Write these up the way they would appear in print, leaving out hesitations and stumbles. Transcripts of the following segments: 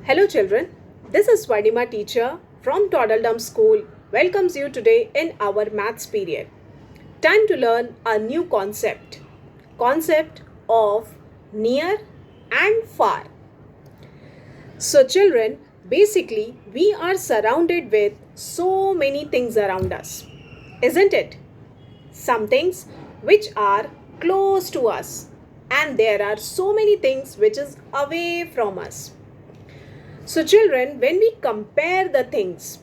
Hello children, this is Swadima teacher from Toddledom School welcomes you today in our maths period. Time to learn a new concept of near and far. So children, basically we are surrounded with so many things around us, isn't it? Some things which are close to us and there are so many things which is away from us. So children, when we compare the things,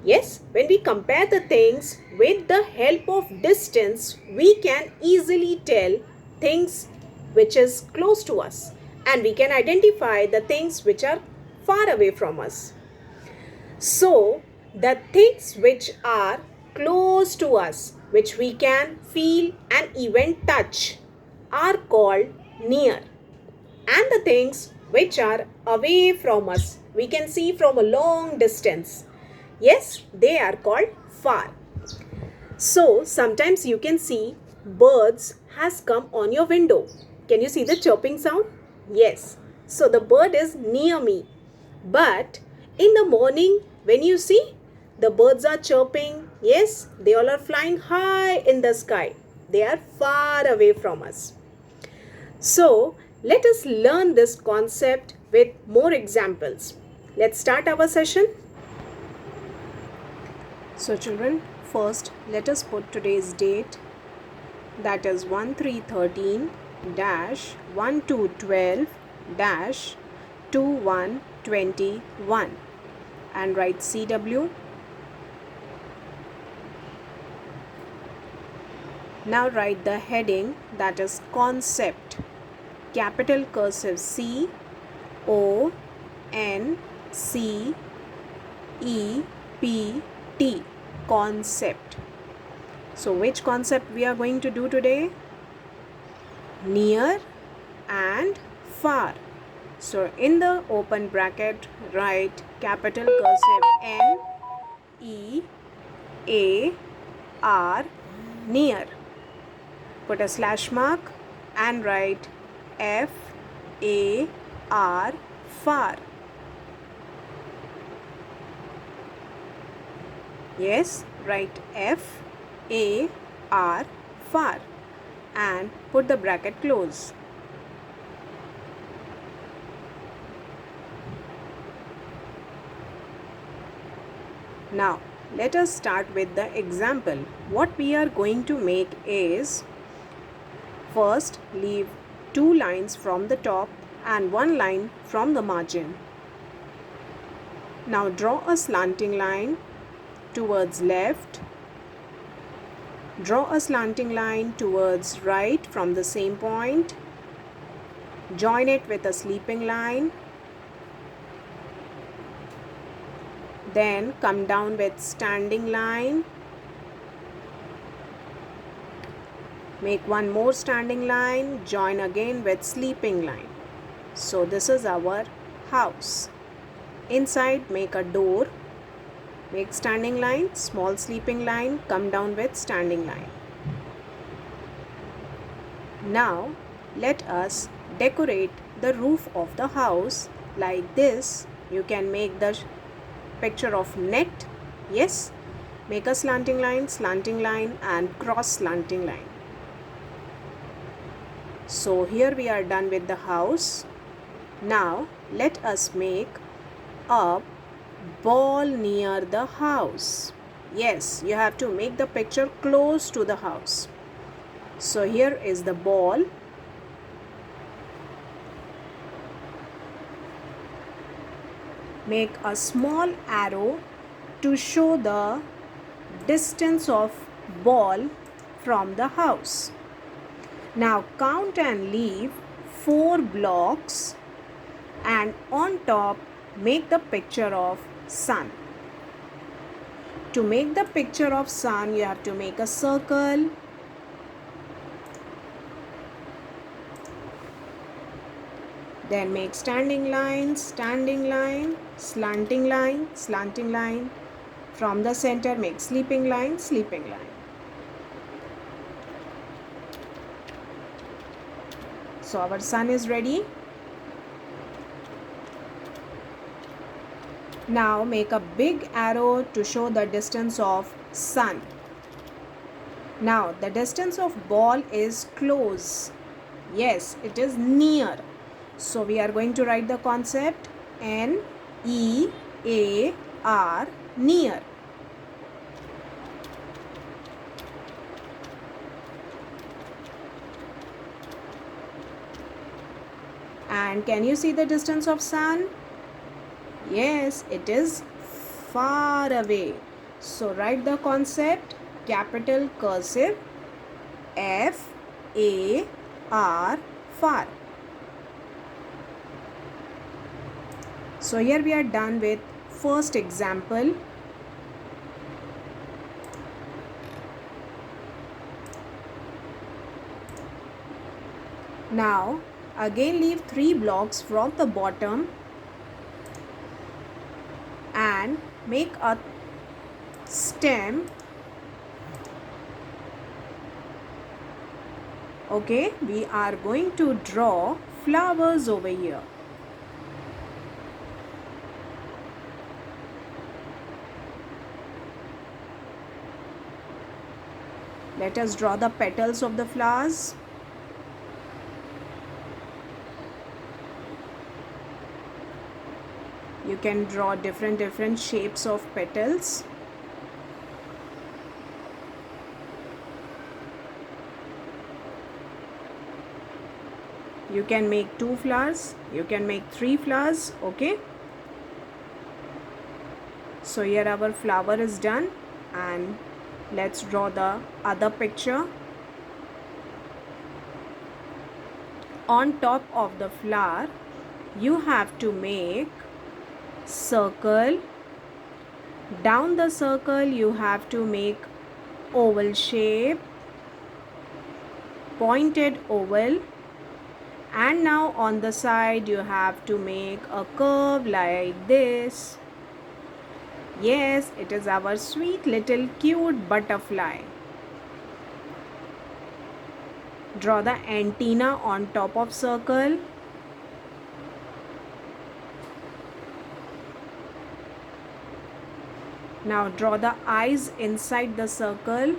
when we compare the things with the help of distance, we can easily tell things which is close to us and we can identify the things which are far away from us. So the things which are close to us, which we can feel and even touch, are called near. And the things which are away from us, we can see from a long distance. Yes, they are called far. So sometimes you can see birds has come on your window. Can you see the chirping sound? Yes. So the bird is near me. But in the morning when you see the birds are chirping, yes, they all are flying high in the sky. They are far away from us. So let us learn this concept with more examples. Let's start our session. So children, first let us put today's date, that is 1313 1212 2121 and write CW. Now write the heading, that is concept, capital cursive CONCEPT. Concept. So which concept we are going to do today? Near and far. So in the open bracket write capital cursive NEAR, near. Put a slash mark and write FAR, far. Yes, write FAR, far, and put the bracket close. Now let us start with the example. What we are going to make is, first leave 2 lines from the top and 1 line from the margin. Now draw a slanting line towards left, draw a slanting line towards right from the same point, join it with a sleeping line, then come down with standing line, make one more standing line, join again with sleeping line. So this is our house. Inside make a door, make standing line, small sleeping line, come down with standing line. Now let us decorate the roof of the house like this. You can make the picture of net. Yes, make a slanting line and cross slanting line. So here we are done with the house. Now let us make a ball near the house. Yes, you have to make the picture close to the house. So here is the ball. Make a small arrow to show the distance of ball from the house. Now count and leave 4 blocks and on top make the picture of sun. To make the picture of sun, you have to make a circle. Then make standing line, slanting line. From the center make sleeping line. So our sun is ready. Now make a big arrow to show the distance of sun. Now the distance of ball is close. Yes, it is near. So we are going to write the concept N-E-A-R, near. And can you see the distance of sun? Yes, it is far away. So write the concept capital cursive F-A-R, far. So here we are done with first example. Now again leave 3 blocks from the bottom and make a stem. Okay, we are going to draw flowers over here. Let us draw the petals of the flowers. You can draw different shapes of petals. You can make 2 flowers, you can make 3 flowers, okay? So here our flower is done, and let's draw the other picture. On top of the flower, you have to make circle. Down the circle, you have to make oval shape, pointed oval. And now on the side you have to make a curve like this. Yes, it is our sweet little cute butterfly. Draw the antenna on top of circle. Now draw the eyes inside the circle.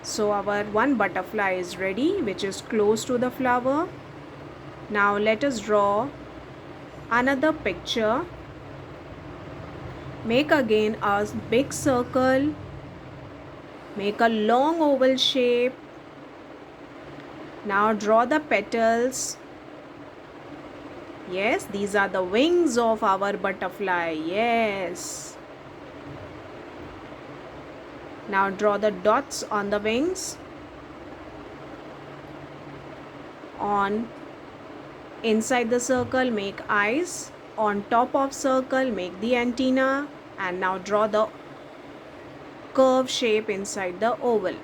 So our one butterfly is ready, which is close to the flower. Now let us draw another picture. Make again a big circle. Make a long oval shape. Now draw the petals. Yes, these are the wings of our butterfly. Yes. Now draw the dots on the wings. On inside the circle make eyes. On top of circle make the antenna. And now draw the curve shape inside the oval.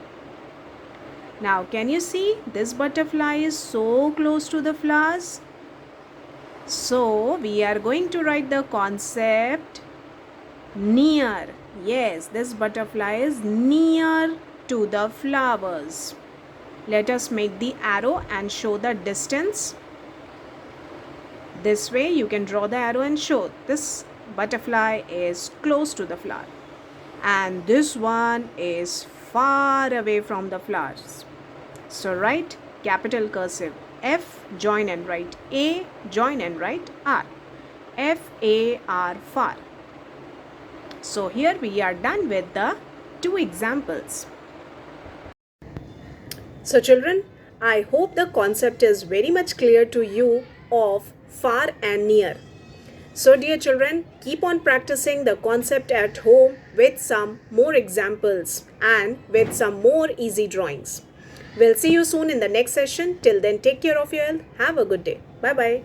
Now can you see this butterfly is so close to the flowers? So we are going to write the concept near. Yes, this butterfly is near to the flowers. Let us make the arrow and show the distance. This way you can draw the arrow and show this butterfly is close to the flower. And this one is far away from the flowers. So write capital cursive F, join and write A, join and write R. F-A-R, far. So here we are done with the 2 examples. So children, I hope the concept is very much clear to you of far and near. So dear children, keep on practicing the concept at home with some more examples and with some more easy drawings. We'll see you soon in the next session. Till then, take care of your health. Have a good day. Bye-bye.